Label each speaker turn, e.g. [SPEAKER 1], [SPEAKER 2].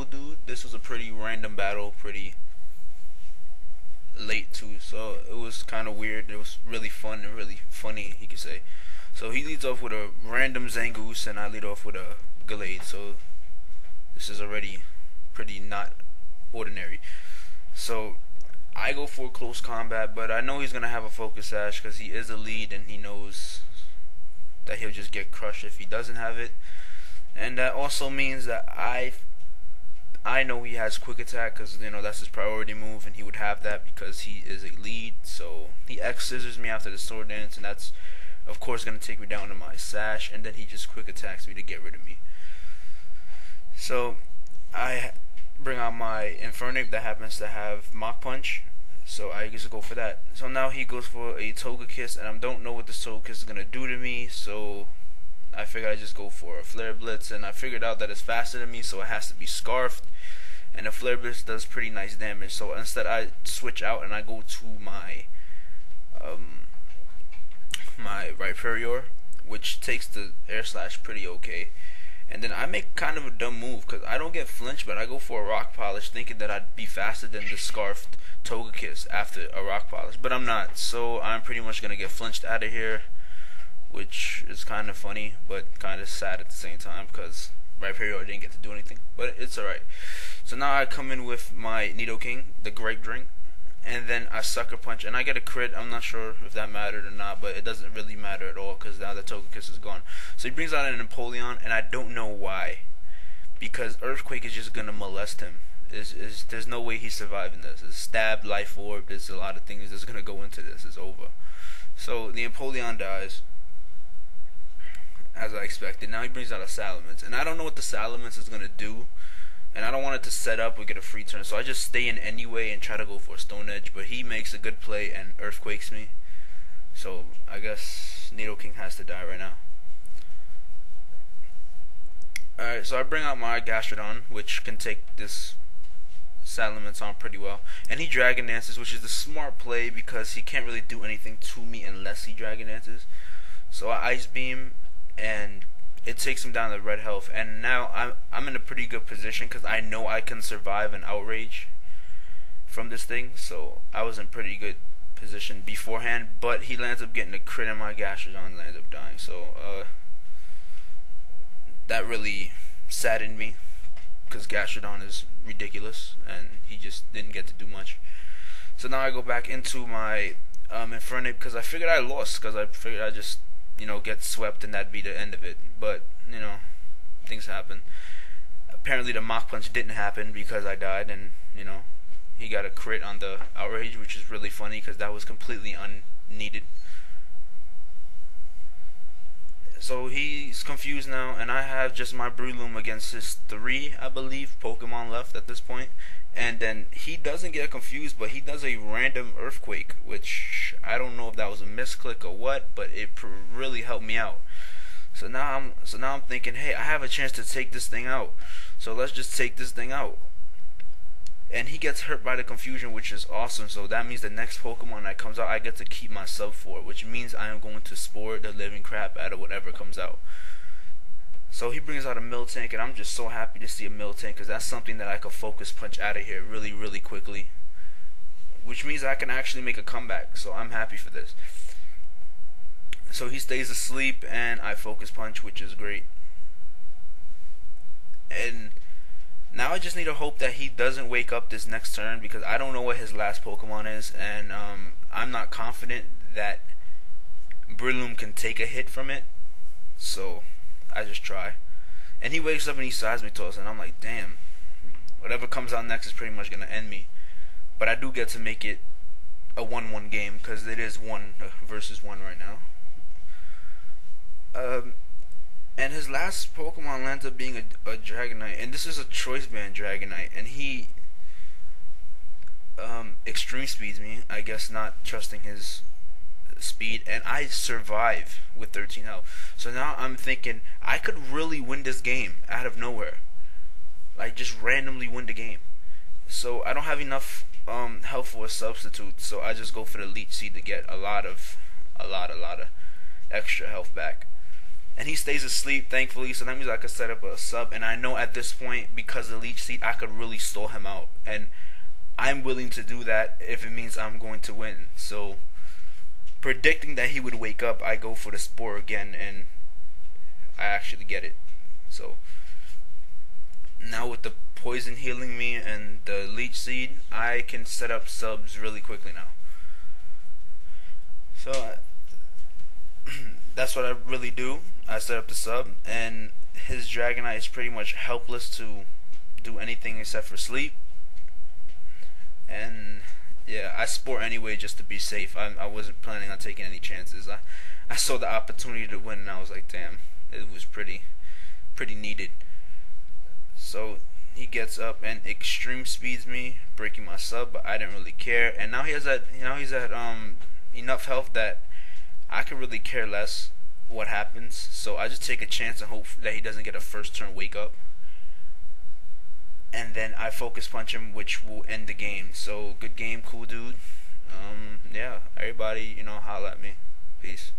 [SPEAKER 1] Kooldude. This was a pretty random battle, pretty late too, so it was kind of weird. It was really fun and really funny, you could say. So he leads off with a random Zangoose, and I lead off with a Gallade. So this is already pretty not ordinary. So I go for close combat, but I know he's gonna have a focus sash because he is a lead, and he knows that he'll just get crushed if he doesn't have it. And that also means that I know he has quick attack because that's his priority move, and he would have that because he is a lead. So he X scissors me after the sword dance, and that's of course gonna take me down to my sash, and then he just quick attacks me to get rid of me. So I bring out my Infernape that happens to have Mach Punch, so I just go for that. So now he goes for a Togekiss, and I don't know what this Togekiss is gonna do to me, so I figured I'd just go for a Flare Blitz, and I figured out that it's faster than me, so it has to be Scarfed, and a Flare Blitz does pretty nice damage. So instead I switch out and I go to my my Rhyperior, which takes the Air Slash pretty okay. And then I make kind of a dumb move because I don't get flinched, but I go for a Rock Polish thinking that I'd be faster than the Scarfed Togekiss after a Rock Polish, but I'm not. So I'm pretty much going to get flinched out of here, which is kind of funny but kind of sad at the same time because Rhyperior didn't get to do anything, but it's alright. So now I come in with my Nidoking, the Grape Drink, and then I Sucker Punch, and I get a crit. I'm not sure if that mattered or not, but it doesn't really matter at all because now the Togekiss is gone. So he brings out an Napoleon, and I don't know why, because Earthquake is just gonna molest him. There's no way he's surviving this. It's Stab, Life Orb, there's a lot of things that's gonna go into this. It's over. So the Napoleon dies, as I expected. Now he brings out a Salamence, and I don't know what the Salamence is gonna do, and I don't want it to set up or get a free turn, so I just stay in anyway and try to go for a Stone Edge, but he makes a good play and Earthquakes me. So I guess Nidoking has to die right now. Alright, so I bring out my Gastrodon, which can take this Salamence on pretty well, and he Dragon Dances, which is the smart play because he can't really do anything to me unless he Dragon Dances. So I Ice Beam, and it takes him down to red health, and now I'm in a pretty good position because I know I can survive an Outrage from this thing. So I was in pretty good position beforehand, but he lands up getting a crit, and my Gastrodon lands up dying. So that really saddened me because Gastrodon is ridiculous, and he just didn't get to do much. So now I go back into my Infernape because I figured I lost, because I figured I just get swept and that'd be the end of it. But things happen. Apparently the Mach Punch didn't happen because I died, and he got a crit on the Outrage, which is really funny because that was completely unneeded. So he's confused now, and I have just my Breloom against his 3, I believe, Pokemon left at this point. And then he doesn't get confused, but he does a random Earthquake, which I don't know if that was a misclick or what, but it really helped me out. So now I'm thinking, hey, I have a chance to take this thing out, so let's just take this thing out. And he gets hurt by the confusion, which is awesome. So that means the next Pokemon that comes out, I get to keep my sub for, which means I am going to Spore the living crap out of whatever comes out. So he brings out a Miltank, and I'm just so happy to see a Miltank because that's something that I could focus punch out of here really, really quickly, which means I can actually make a comeback. So I'm happy for this. So he stays asleep, and I focus punch, which is great. And now I just need to hope that he doesn't wake up this next turn because I don't know what his last Pokemon is, and I'm not confident that Breloom can take a hit from it. So I just try. And he wakes up and he Seismic Toss, and I'm like, damn, whatever comes out next is pretty much going to end me. But I do get to make it a 1-1 game because it is 1 versus 1 right now. And his last Pokemon lands up being a Dragonite, and this is a Choice Band Dragonite, and he extreme speeds me, I guess, not trusting his speed, and I survive with 13 health. So now I'm thinking I could really win this game out of nowhere, like just randomly win the game. So I don't have enough health for a substitute, so I just go for the Leech Seed to get a lot of extra health back. and he stays asleep, thankfully. So that means I could set up a sub, and I know at this point, because of the leech seed, I could really stall him out, and I'm willing to do that if it means I'm going to win. So predicting that he would wake up, I go for the spore again, and I actually get it. So now with the poison healing me and the leech seed, I can set up subs really quickly now. So that's what I really do. I set up the sub, and his Dragonite is pretty much helpless to do anything except for sleep. And yeah, I spore anyway just to be safe. I wasn't planning on taking any chances. I saw the opportunity to win, and I was like, damn, it was pretty needed. So he gets up and extreme speeds me, breaking my sub, but I didn't really care. And now he's at enough health that I could really care less what happens. So I just take a chance and hope that he doesn't get a first turn wake up, and then I focus punch him, which will end the game. So good game, Kooldude. Yeah, everybody, holla at me. Peace.